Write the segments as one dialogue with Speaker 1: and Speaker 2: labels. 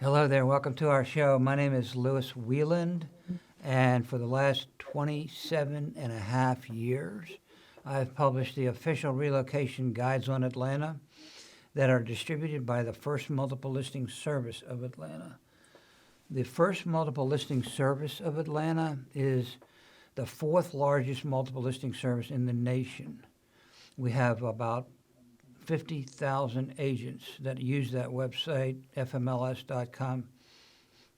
Speaker 1: Hello there, welcome to our show. My name is Louis Wieland, and for the last 27 and a half years, I've published the official relocation guides on Atlanta that are distributed by the First Multiple Listing Service of Atlanta. The First Multiple Listing Service of Atlanta is the fourth largest multiple listing service in the nation. We have about 50,000 agents that use that website, fmls.com,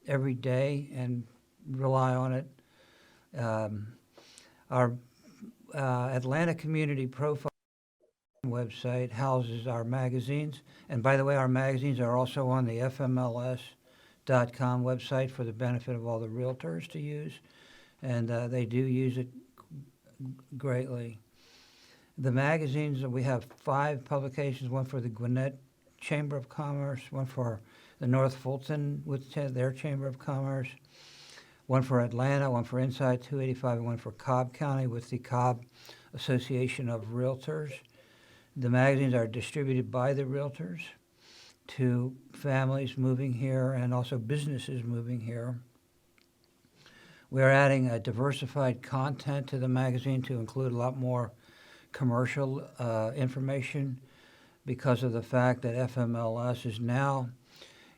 Speaker 1: every day and rely on it. Our Atlanta Community Profile website houses our magazines. And by the way, our magazines are also on the fmls.com website for the benefit of all the realtors to use. And they do use it greatly. The magazines, we have 5 publications, one for the Gwinnett Chamber of Commerce, one for the North Fulton with their Chamber of Commerce, one for Atlanta, one for Inside 285, and one for Cobb County with the Cobb Association of Realtors. The magazines are distributed by the realtors to families moving here and also businesses moving here. We are adding a diversified content to the magazine to include a lot more commercial information because of the fact that FMLS is now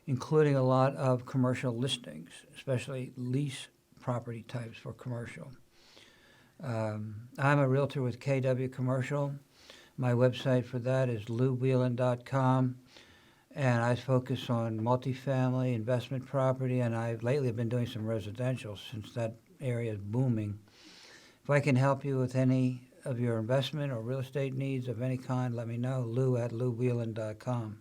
Speaker 1: including a lot of commercial listings, especially lease property types for commercial. I'm a realtor with KW Commercial. My website for that is louwieland.com, and I focus on multifamily investment property, and I've lately been doing some residential since that area is booming. If I can help you with any of your investment or real estate needs of any kind, let me know, lou@louwieland.com.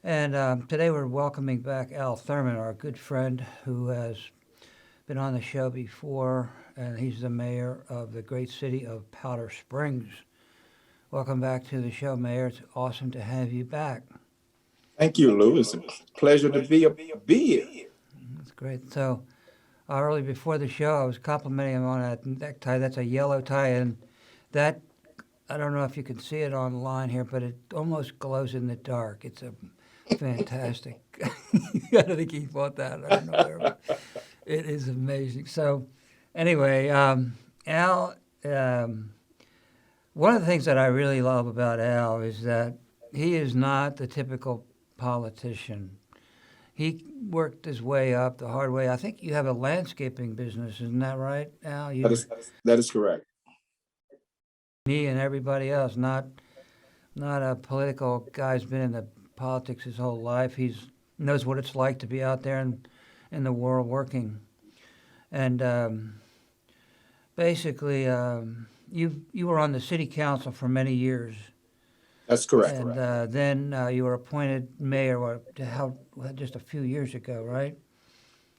Speaker 1: And today we're welcoming back Al Thurman, our good friend who has been on the show before, and he's the mayor of the great city of Powder Springs. Welcome back to the show, Mayor. It's awesome to have you back.
Speaker 2: Thank you, Lou. It's a pleasure to be here.
Speaker 1: That's great. So early before the show, I was complimenting him on that necktie. That's a yellow tie, and that, I don't know if you can see it online here, but it almost glows in the dark. It's a fantastic. I don't think he bought that. I don't know where, but it is amazing. So anyway, Al, one of the things that I really love about Al is that he is not the typical politician. He worked his way up the hard way. I think you have a landscaping business, isn't that right, Al?
Speaker 2: That is correct.
Speaker 1: Me and everybody else, not a political guy who's been in the politics his whole life. He knows what it's like to be out there in the world working. And basically, you were on the city council for many years.
Speaker 2: That's correct.
Speaker 1: And then you were appointed mayor just a few years ago, right?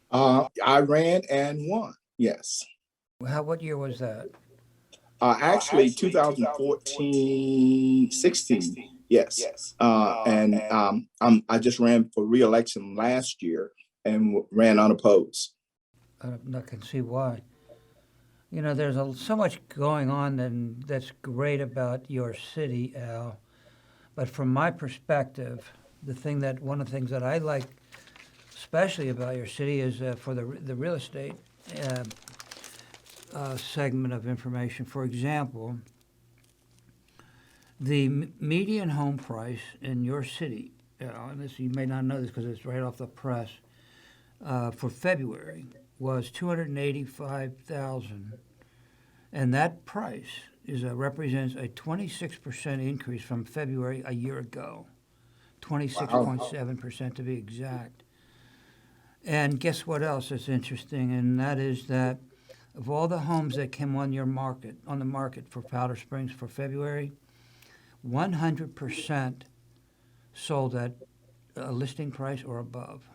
Speaker 2: I ran and won. Yes.
Speaker 1: What year was that?
Speaker 2: Actually, 2014, 16. Yes. I just ran for re-election last year and ran unopposed.
Speaker 1: I can see why. You know, there's so much going on and that's great about your city, Al. But from my perspective, one of the things that I like especially about your city is for the real estate segment of information. For example, the median home price in your city, and you may not know this because it's right off the press, for February was $285,000, and that price represents a 26% increase from February a year ago, 26.7% to be exact. And guess what else is interesting, and that is that of all the homes that came on the market for Powder Springs for February, 100% sold at a listing price or above.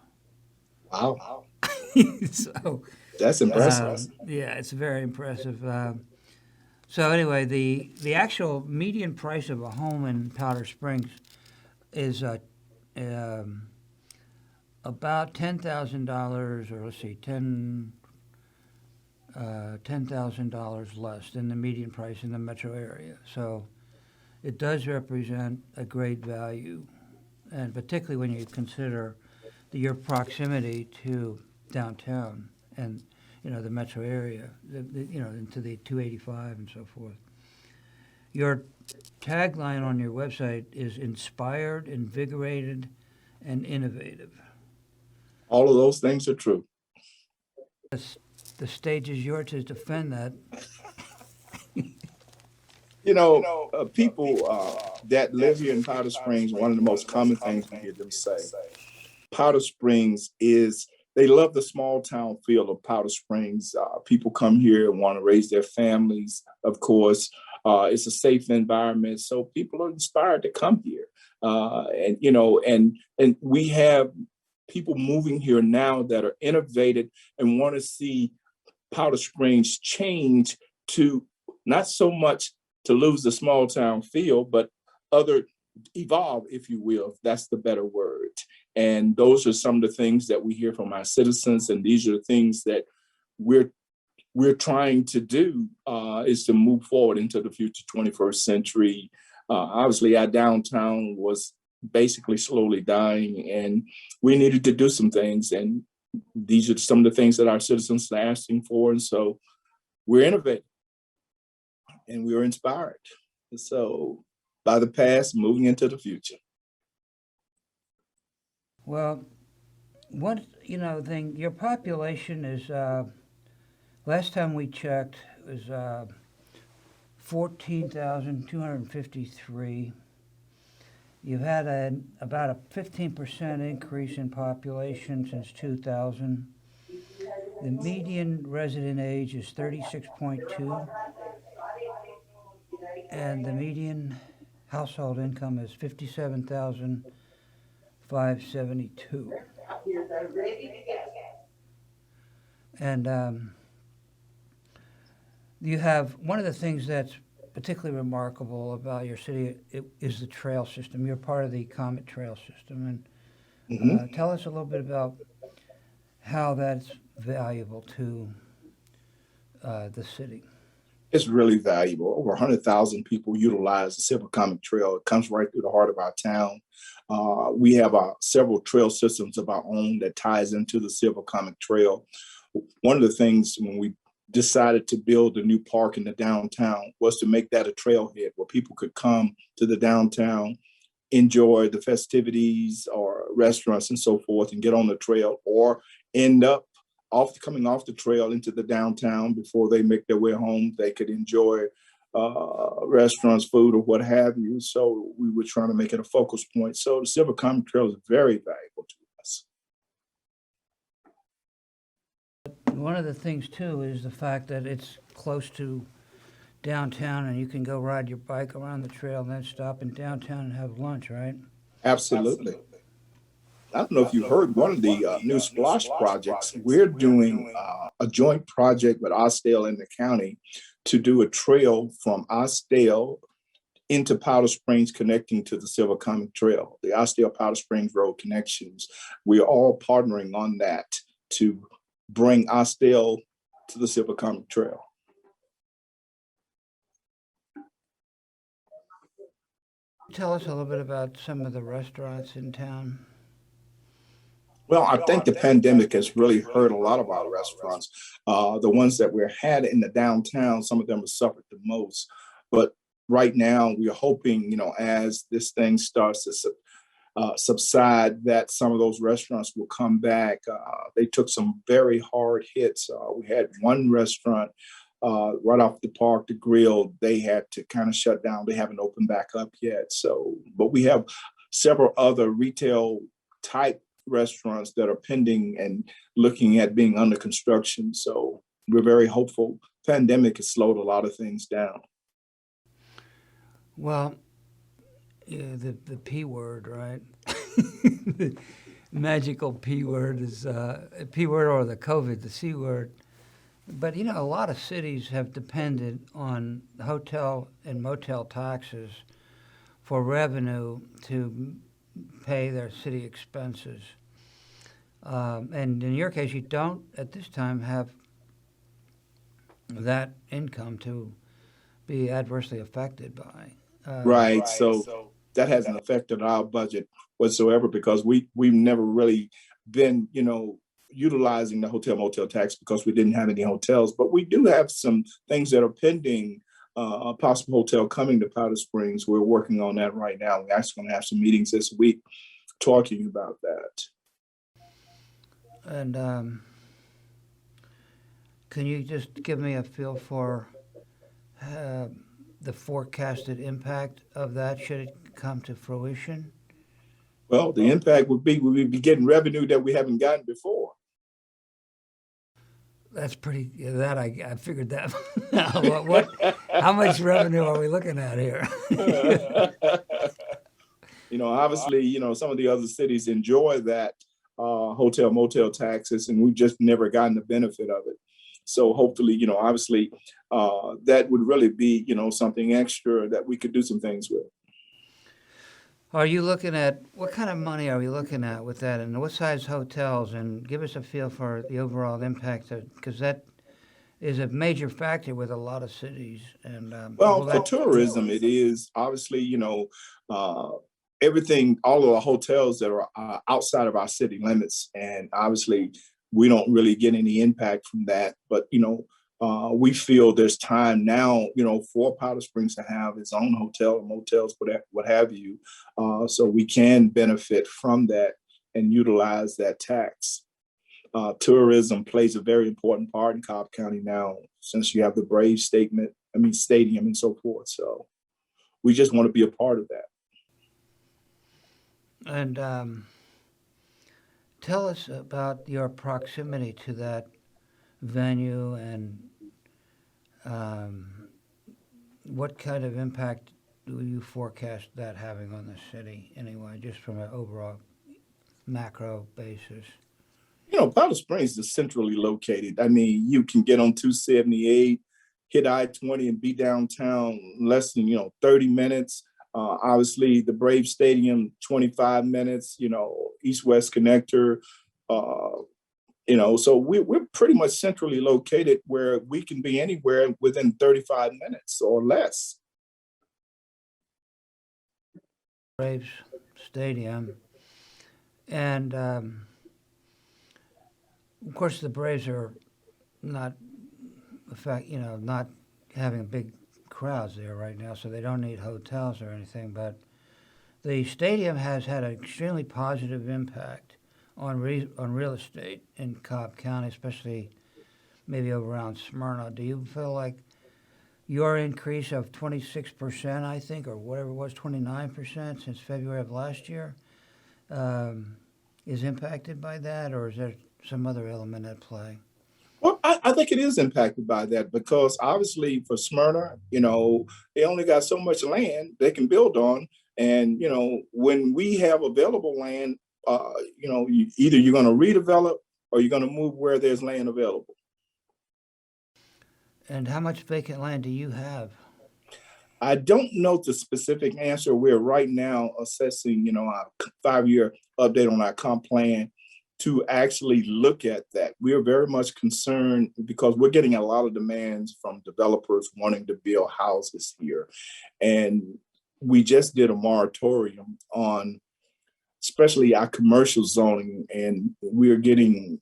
Speaker 2: Wow.
Speaker 1: So
Speaker 2: That's impressive.
Speaker 1: yeah, it's very impressive. So anyway, the actual median price of a home in Powder Springs is about $10,000, or let's see, $10,000 less than the median price in the metro area. So it does represent a great value, and particularly when you consider your proximity to downtown and, the metro area, into the 285 and so forth. Your tagline on your website is inspired, invigorated, and innovative.
Speaker 2: All of those things are true.
Speaker 1: The stage is yours to defend that.
Speaker 2: People that live here in Powder Springs, one of the most common things we hear them say, Powder Springs they love the small town feel of Powder Springs. People come here and want to raise their families, of course. It's a safe environment, so people are inspired to come here. And we have people moving here now that are innovative and want to see Powder Springs change to not so much to lose the small town feel, but evolve, if you will, if that's the better word. And those are some of the things that we hear from our citizens, and these are the things that we're trying to do, is to move forward into the future 21st century. Obviously, our downtown was basically slowly dying, and we needed to do some things. And these are some of the things that our citizens are asking for. And so we're innovating and we're inspired. So by the past, moving into the future.
Speaker 1: Well, one thing, your population is, last time we checked, was 14,253. You've had about a 15% increase in population since 2000. The median resident age is 36.2, and the median household income is 57,572. And you have one of the things that's particularly remarkable about your city is the trail system. You're part of the Comet trail system, and tell us a little bit about how that's valuable to the city.
Speaker 2: It's really valuable. Over 100,000 people utilize the Silver Comet Trail. It comes right through the heart of our town. We have several trail systems of our own that ties into the Silver Comet Trail. One of the things when we decided to build a new park in the downtown was to make that a trailhead where people could come to the downtown, enjoy the festivities or restaurants and so forth, and get on the trail, or end up coming off the trail into the downtown before they make their way home. They could enjoy restaurants, food, or what have you. So we were trying to make it a focus point. So the Silver Comet Trail is very valuable to us.
Speaker 1: One of the things too is the fact that it's close to downtown, and you can go ride your bike around the trail and then stop in downtown and have lunch, right?
Speaker 2: Absolutely. I don't know if you've heard one of the new Splosh projects. We're doing a joint project with Osdale and the county to do a trail from Osdale into Powder Springs, connecting to the Silver Comet Trail, the Osdale Powder Springs Road connections. We are all partnering on that to bring Osdale to the Silver Comet Trail.
Speaker 1: Tell us a little bit about some of the restaurants in town.
Speaker 2: Well, I think the pandemic has really hurt a lot of our restaurants. The ones that we had in the downtown, some of them have suffered the most. But right now, we're hoping, as this thing starts to subside, that some of those restaurants will come back. They took some very hard hits. We had one restaurant right off the park, the Grill. They had to kind of shut down. They haven't opened back up yet. But we have several other retail type restaurants that are pending and looking at being under construction. So we're very hopeful. Pandemic has slowed a lot of things down.
Speaker 1: Well, yeah, the P word, right? The magical P word is P word, or the COVID, the C word. But a lot of cities have depended on hotel and motel taxes for revenue to pay their city expenses. And in your case, you don't, at this time, have that income to be adversely affected by.
Speaker 2: Right. So that hasn't affected our budget whatsoever, because we've never really been, utilizing the hotel motel tax because we didn't have any hotels. But we do have some things that are pending. A possible hotel coming to Powder Springs. We're working on that right now. We're actually going to have some meetings this week talking about that.
Speaker 1: And can you just give me a feel for the forecasted impact of that should it come to fruition?
Speaker 2: Well, the impact would be we'd be getting revenue that we haven't gotten before.
Speaker 1: That's pretty. That I figured that. How much revenue are we looking at here?
Speaker 2: Obviously, some of the other cities enjoy that hotel motel taxes, and we've just never gotten the benefit of it. So hopefully, obviously, that would really be, something extra that we could do some things with.
Speaker 1: Are you looking at what kind of money are we looking at with that, and what size hotels? And give us a feel for the overall impact, because that is a major factor with a lot of cities. And
Speaker 2: well, for tourism, it is obviously, everything, all of the hotels that are outside of our city limits, and obviously we don't really get any impact from that. But we feel there's time now, for Powder Springs to have its own hotel or motels, what have you, so we can benefit from that and utilize that tax. Tourism plays a very important part in Cobb County now, since you have the Braves stadium and so forth. So we just want to be a part of that.
Speaker 1: And tell us about your proximity to that venue and what kind of impact do you forecast that having on the city anyway, just from an overall macro basis?
Speaker 2: Powder Springs is centrally located. I mean, you can get on 278, hit I-20 and be downtown in less than, 30 minutes. Obviously, the Brave Stadium, 25 minutes, East-West Connector. So we're pretty much centrally located where we can be anywhere within 35 minutes or less.
Speaker 1: Braves Stadium. And of course, the Braves are not having big crowds there right now, so they don't need hotels or anything. But the stadium has had an extremely positive impact on real estate in Cobb County, especially maybe over around Smyrna. Do you feel like your increase of 26%, I think, or whatever it was, 29% since February of last year, is impacted by that, or is there some other element at play?
Speaker 2: Well, I think it is impacted by that because obviously for Smyrna, they only got so much land they can build on. And, when we have available land, either you're going to redevelop or you're going to move where there's land available.
Speaker 1: And how much vacant land do you have?
Speaker 2: I don't know the specific answer. We're right now assessing, our 5-year update on our comp plan to actually look at that. We are very much concerned because we're getting a lot of demands from developers wanting to build houses here. And we just did a moratorium on especially our commercial zoning, and we're getting,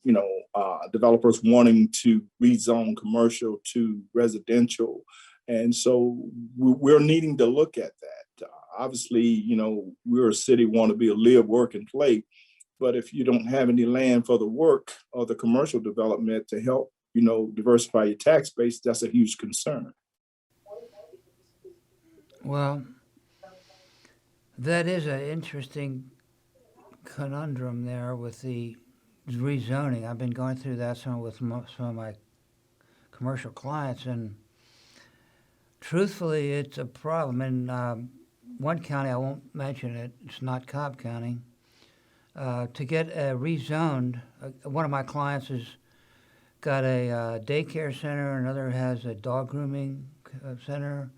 Speaker 2: developers wanting to rezone commercial to residential. And so we're needing to look at that. Obviously, we're a city, want to be a live, work, and play. But if you don't have any land for the work or the commercial development to help, diversify your tax base, that's a huge concern.
Speaker 1: Well, that is an interesting conundrum there with the rezoning. I've been going through that some with some of my commercial clients, and truthfully, it's a problem. In one county, I won't mention it, it's not Cobb County, to get rezoned, one of my clients has got a daycare center, another has a dog grooming center.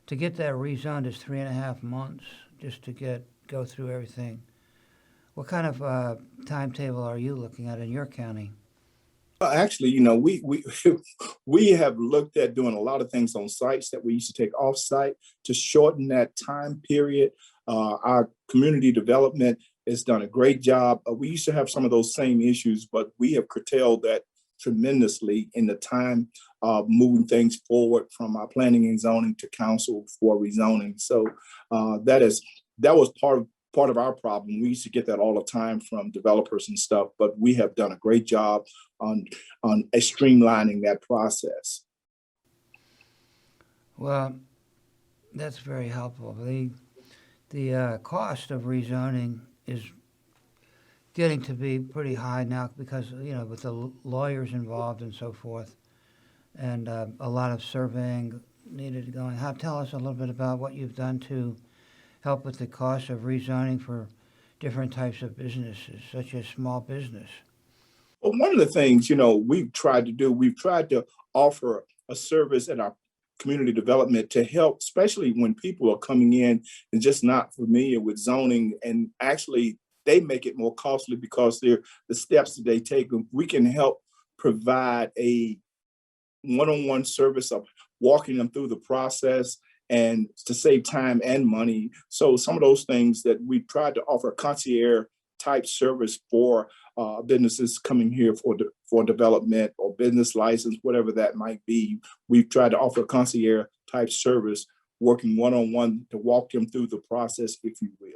Speaker 1: To get that rezoned is 3.5 months just to go through everything. What kind of timetable are you looking at in your county?
Speaker 2: Well, actually, we have looked at doing a lot of things on sites that we used to take off site to shorten that time period. Our community development has done a great job. We used to have some of those same issues, but we have curtailed that tremendously in the time of moving things forward from our planning and zoning to council for rezoning. So that was part of our problem. We used to get that all the time from developers and stuff, but we have done a great job on streamlining that process.
Speaker 1: Well, that's very helpful. The cost of rezoning is getting to be pretty high now because, with the lawyers involved and so forth, and a lot of surveying needed going. Tell us a little bit about what you've done to help with the cost of rezoning for different types of businesses, such as small business.
Speaker 2: Well, one of the things, we've tried to offer a service in our community development to help, especially when people are coming in and just not familiar with zoning, and actually they make it more costly because they're the steps that they take. We can help provide a one-on-one service of walking them through the process and to save time and money. So some of those things that we tried to offer a concierge type service for businesses coming here for development or business license, whatever that might be. We've tried to offer a concierge type service, working one-on-one to walk them through the process, if you will.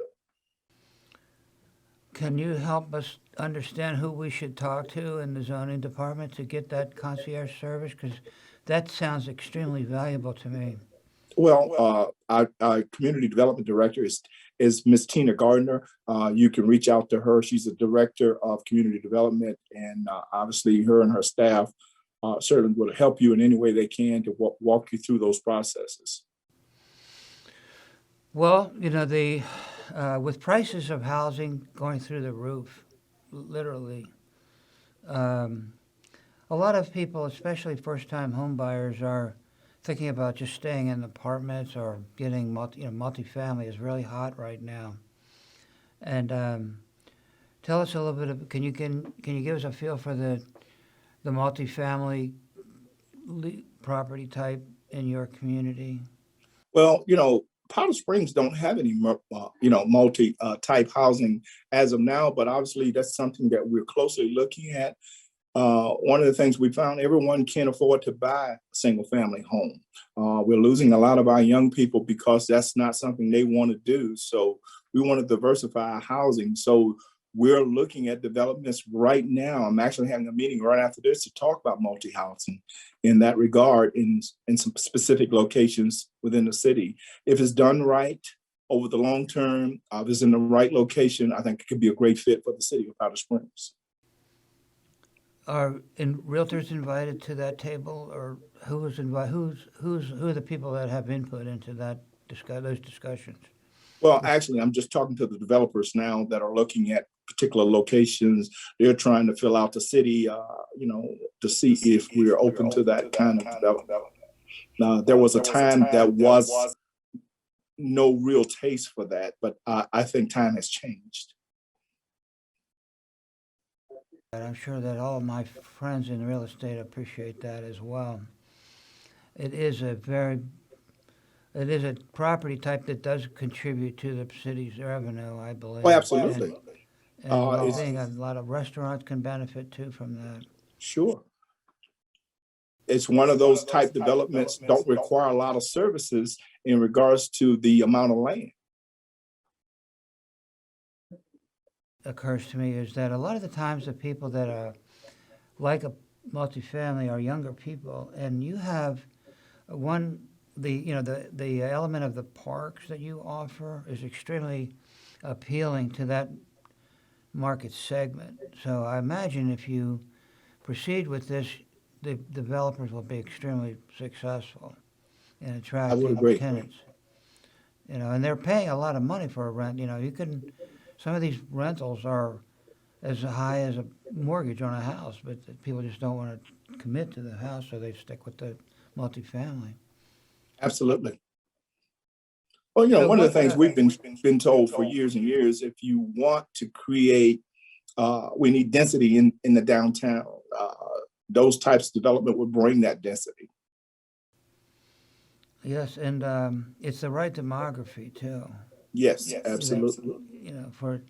Speaker 1: Can you help us understand who we should talk to in the zoning department to get that concierge service? Because that sounds extremely valuable to me.
Speaker 2: Well, our community development director is Miss Tina Gardner. You can reach out to her. She's the director of community development, and obviously her and her staff certainly will help you in any way they can to walk you through those processes.
Speaker 1: Well, with prices of housing going through the roof, literally, a lot of people, especially first-time home buyers, are thinking about just staying in apartments or getting multifamily is really hot right now. And tell us a little bit of, can you give us a feel for the multifamily property type in your community?
Speaker 2: Well, Powder Springs don't have any, multi-type housing as of now, but obviously that's something that we're closely looking at. One of the things we found, everyone can't afford to buy a single family home. We're losing a lot of our young people because that's not something they want to do. So we want to diversify our housing. So we're looking at developments right now. I'm actually having a meeting right after this to talk about multi-housing in that regard in some specific locations within the city. If it's done right over the long term, if it's in the right location, I think it could be a great fit for the city of Powder Springs.
Speaker 1: Are realtors invited to that table, or who are the people that have input into those discussions?
Speaker 2: Well, actually, I'm just talking to the developers now that are looking at particular locations. They're trying to fill out the city, to see if we're open to that kind of development. There was a time that was no real taste for that, but I think time has changed.
Speaker 1: I'm sure that all of my friends in real estate appreciate that as well. It is a property type that does contribute to the city's revenue, I believe.
Speaker 2: Oh, absolutely.
Speaker 1: And a lot of restaurants can benefit too from that.
Speaker 2: Sure. It's one of those type developments don't require a lot of services in regards to the amount of land.
Speaker 1: Occurs to me is that a lot of the times the people that are like a multifamily are younger people, and you have the element of the parks that you offer is extremely appealing to that market segment. So I imagine if you proceed with this, the developers will be extremely successful in attracting tenants. And they're paying a lot of money for a rent. Some of these rentals are as high as a mortgage on a house, but people just don't want to commit to the house, so they stick with the multifamily.
Speaker 2: Absolutely. Well, one of the things we've been told for years and years, if you want to create, we need density in the downtown. Those types of development would bring that density.
Speaker 1: Yes, and it's the right demography too.
Speaker 2: Yes, absolutely.
Speaker 1: For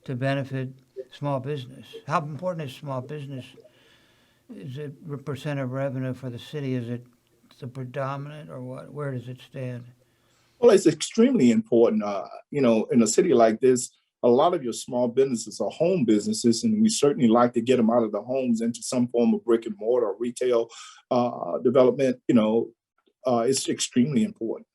Speaker 1: to benefit small business. How important is small business? Is it percent of revenue for the city? Is it the predominant or what? Where does it stand?
Speaker 2: Well, it's extremely important. In a city like this, a lot of your small businesses are home businesses, and we certainly like to get them out of the homes into some form of brick and mortar or retail development. It's extremely important.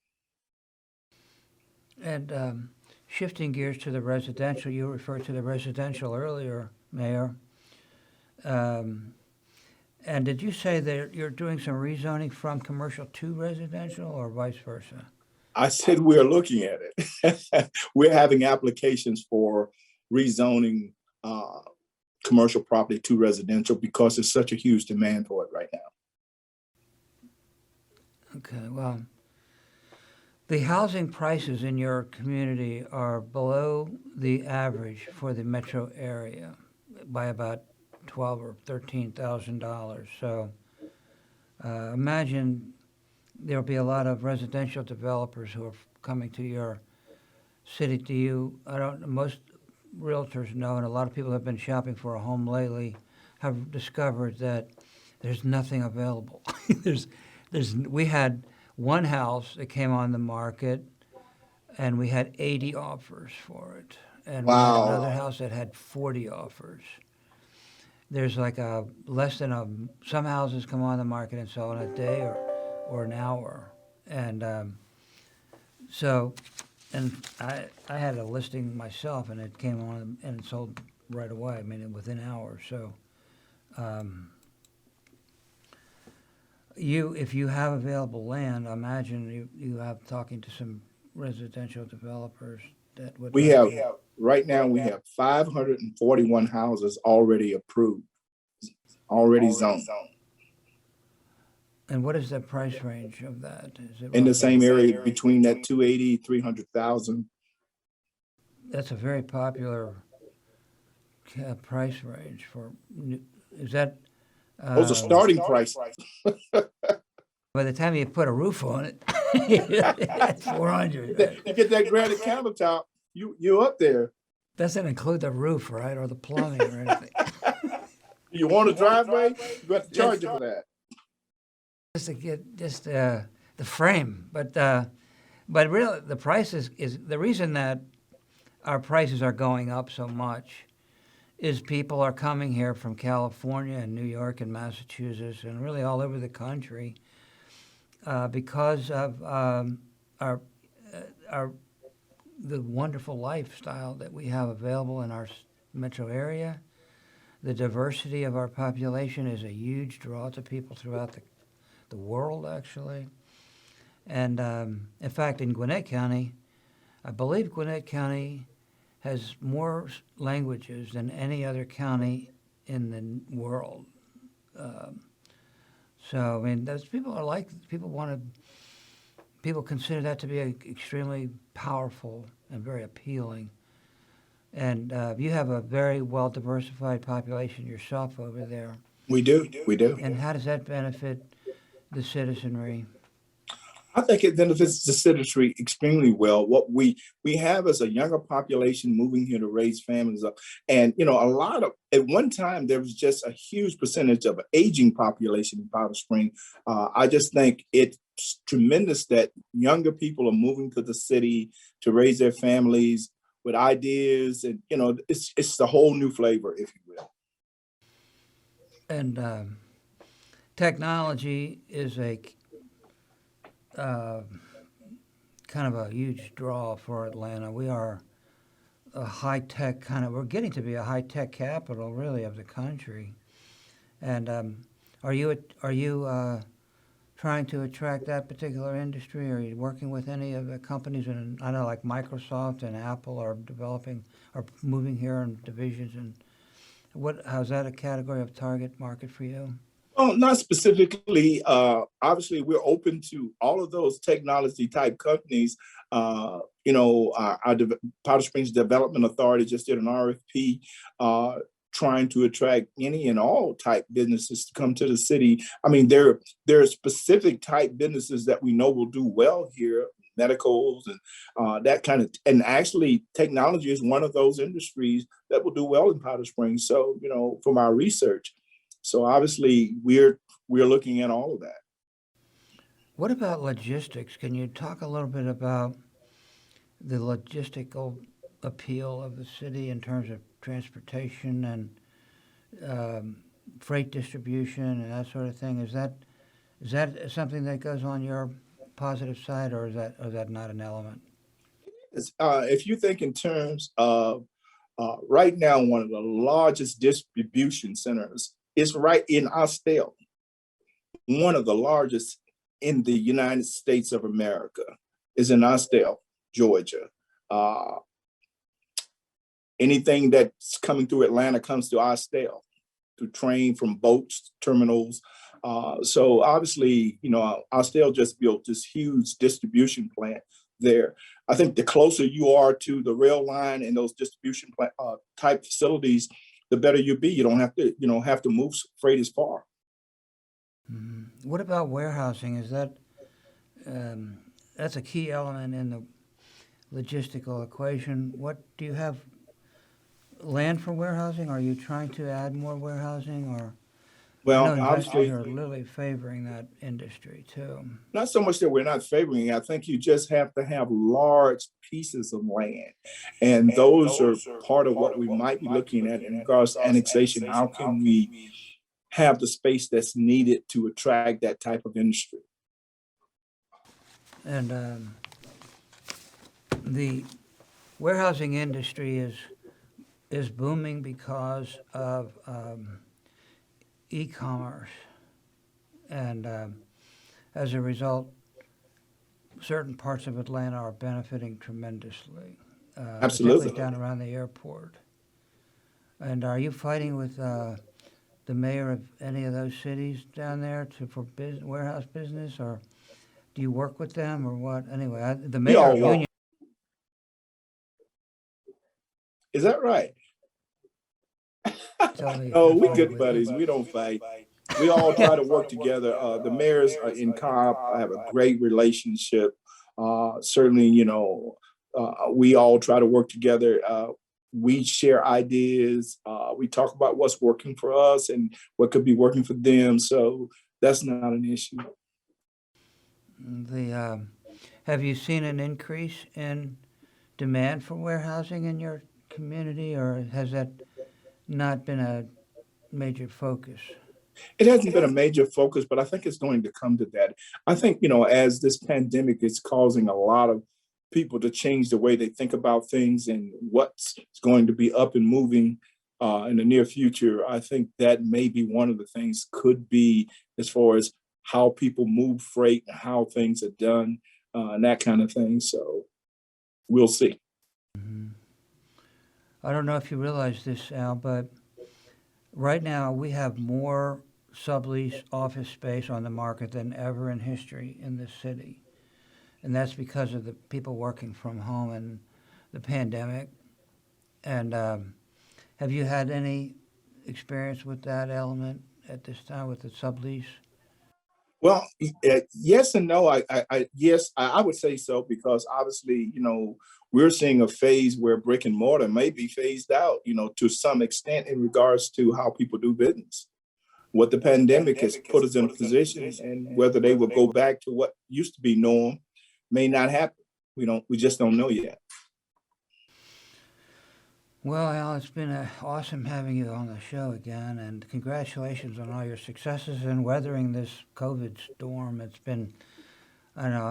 Speaker 1: And shifting gears to the residential, you referred to the residential earlier, Mayor. And did you say that you're doing some rezoning from commercial to residential or vice versa?
Speaker 2: I said we're looking at it. We're having applications for rezoning commercial property to residential because there's such a huge demand for it right now.
Speaker 1: Okay, well, the housing prices in your community are below the average for the metro area by about $12,000 or $13,000. So imagine there'll be a lot of residential developers who are coming to your city. Most realtors know, and a lot of people have been shopping for a home lately, have discovered that there's nothing available. We had one house that came on the market, and we had 80 offers for it. And we had another house that had 40 offers. There's like some houses come on the market and sell in a day or an hour. And I had a listing myself, and it came on and it sold right away. I mean, within hours. So if you have available land, I imagine you have talking to some residential developers that would.
Speaker 2: Right now we have 541 houses already approved, already zoned.
Speaker 1: And what is the price range of that? Is it
Speaker 2: in the same area between that 280, 300,000?
Speaker 1: That's a very popular price range for. Is that?
Speaker 2: Those are starting prices.
Speaker 1: By the time you put a roof on it, it's 400.
Speaker 2: You get that granite countertop, you're up there.
Speaker 1: Doesn't include the roof, right, or the plumbing or anything.
Speaker 2: You want a driveway? You have to charge you for that.
Speaker 1: Just to get the frame, but really the price is the reason that our prices are going up so much is people are coming here from California and New York and Massachusetts and really all over the country because of the wonderful lifestyle that we have available in our metro area. The diversity of our population is a huge draw to people throughout the world, actually. And in fact, in Gwinnett County, I believe Gwinnett County has more languages than any other county in the world. So, I mean, those people people consider that to be extremely powerful and very appealing. And you have a very well-diversified population yourself over there.
Speaker 2: We do.
Speaker 1: And how does that benefit the citizenry?
Speaker 2: I think it benefits the citizenry extremely well. What we have is a younger population moving here to raise families up. And, at one time, there was just a huge percentage of an aging population in Powder Spring. I just think it's tremendous that younger people are moving to the city to raise their families with ideas. And, it's a whole new flavor, if you will.
Speaker 1: And technology is a kind of a huge draw for Atlanta. We are a high-tech we're getting to be a high-tech capital, really, of the country. And are you trying to attract that particular industry? Are you working with any of the companies, I know like Microsoft and Apple are moving here in divisions, and how's that a category of target market for you?
Speaker 2: Well, not specifically. Obviously, we're open to all of those technology type companies. Our Powder Springs Development Authority just did an RFP trying to attract any and all type businesses to come to the city. I mean, there are specific type businesses that we know will do well here. medicals and that kind of, and actually technology is one of those industries that will do well in Powder Springs. So, from our research. So obviously we're looking at all of that.
Speaker 1: What about logistics? Can you talk a little bit about the logistical appeal of the city in terms of transportation and freight distribution and that sort of thing? Is that something that goes on your positive side, or is that not an element?
Speaker 2: If you think in terms of right now, one of the largest distribution centers is right in Austell, one of the largest in the United States of America is in Austell, Georgia. Anything that's coming through Atlanta comes to Austell through train, from boats, terminals. So obviously, Austell just built this huge distribution plant there. I think the closer you are to the rail line and those distribution type facilities, the better you be. You don't have to move freight as far.
Speaker 1: Mm-hmm. What about warehousing? Is that's a key element in the logistical equation? What do you have? Land for warehousing? Are you trying to add more warehousing, or?
Speaker 2: Well,
Speaker 1: I know investors
Speaker 2: obviously,
Speaker 1: are really favoring that industry too.
Speaker 2: not so much that we're not favoring it. I think you just have to have large pieces of land. And those are part of what we might be looking at in regards to annexation. How can we have the space that's needed to attract that type of industry?
Speaker 1: And the warehousing industry is booming because of e-commerce, and as a result, certain parts of Atlanta are benefiting tremendously,
Speaker 2: Absolutely.
Speaker 1: particularly down around the airport. And are you fighting with the mayor of any of those cities down there for warehouse business, or do you work with them, or what? Anyway, the
Speaker 2: We
Speaker 1: mayor
Speaker 2: all
Speaker 1: of
Speaker 2: work.
Speaker 1: Union.
Speaker 2: Is that right?
Speaker 1: Tell me if
Speaker 2: No,
Speaker 1: you're
Speaker 2: we
Speaker 1: fighting
Speaker 2: good
Speaker 1: with
Speaker 2: buddies.
Speaker 1: them.
Speaker 2: We don't fight. We all try to work together. The mayors are in Cobb. I have a great relationship. Certainly, we all try to work together. We share ideas. We talk about what's working for us and what could be working for them. So that's not an issue.
Speaker 1: Have you seen an increase in demand for warehousing in your community, or has that not been a major focus?
Speaker 2: It hasn't been a major focus, but I think it's going to come to that. I think, as this pandemic is causing a lot of people to change the way they think about things and what's going to be up and moving in the near future, I think that maybe one of the things could be as far as how people move freight and how things are done and that kind of thing. So we'll see.
Speaker 1: Mm-hmm. I don't know if you realize this, Al, but right now we have more sublease office space on the market than ever in history in this city. And that's because of the people working from home and the pandemic. And have you had any experience with that element at this time with the sublease?
Speaker 2: Well, yes and no. Yes, I would say so, because obviously, we're seeing a phase where brick and mortar may be phased out, to some extent in regards to how people do business. What the pandemic has put us in a position, and whether they will go back to what used to be norm may not happen. We just don't know yet.
Speaker 1: Well, Al, it's been awesome having you on the show again, and congratulations on all your successes in weathering this COVID storm. It's been, I know,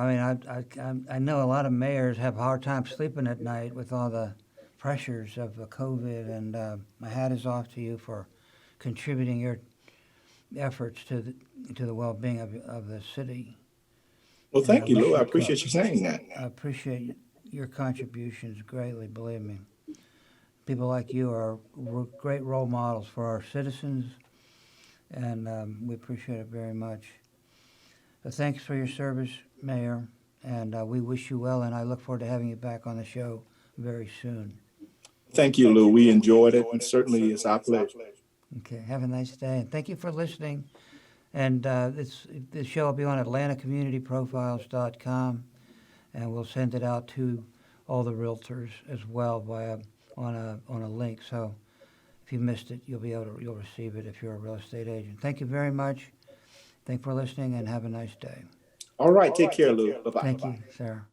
Speaker 1: I know a lot of mayors have a hard time sleeping at night with all the pressures of the COVID, and my hat is off to you for contributing your efforts to the well-being of the city.
Speaker 2: Well, thank you, Lou. I appreciate you saying that.
Speaker 1: I appreciate your contributions greatly, believe me. People like you are great role models for our citizens, and we appreciate it very much. Thanks for your service, Mayor, and we wish you well, and I look forward to having you back on the show very soon.
Speaker 2: Thank you, Lou. We enjoyed it, and certainly it's our pleasure.
Speaker 1: Okay, have a nice day, and thank you for listening. And this show will be on AtlantaCommunityProfiles.com. and we'll send it out to all the realtors as well on a link. So if you missed it, you'll receive it if you're a real estate agent. Thank you very much. Thank you for listening, and have a nice day.
Speaker 2: All right, take care, Lou. Bye-bye.
Speaker 1: Thank you, Sarah.